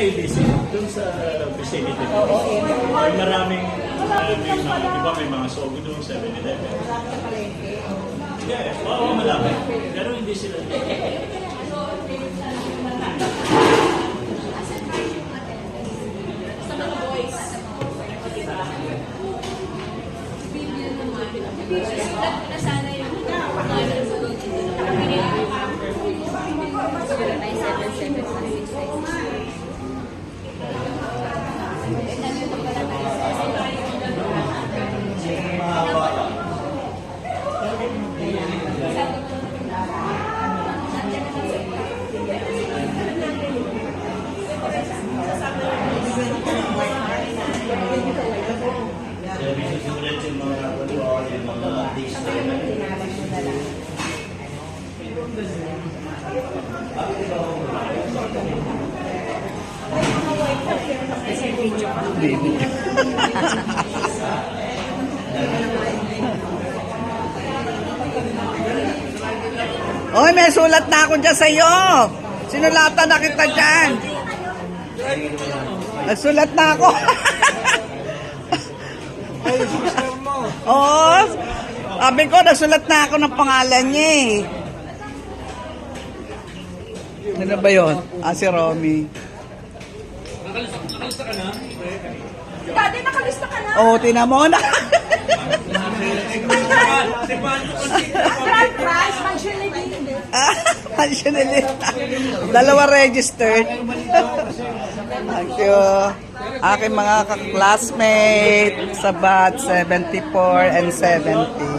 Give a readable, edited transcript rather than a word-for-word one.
ABC, dun sa vicinity. May maraming, di ba may mga Sogo doon, 7-Eleven. Yeah, oo, malapit. Pero hindi sila. Nasana yung Oy, may sulat na ako dyan sa'yo. Sinulatan na kita dyan. Nagsulat na ako. Oo. Sabi ko, nagsulat na ako ng pangalan niya eh. Ano ba yun? Si Romy. Nakalista ka na? Dati nakalista ka na. Oo, tinan mo na. Crash, functionally. Functionally. Dalawa registered. Thank you. Aking mga classmate sa batch 74 and 70.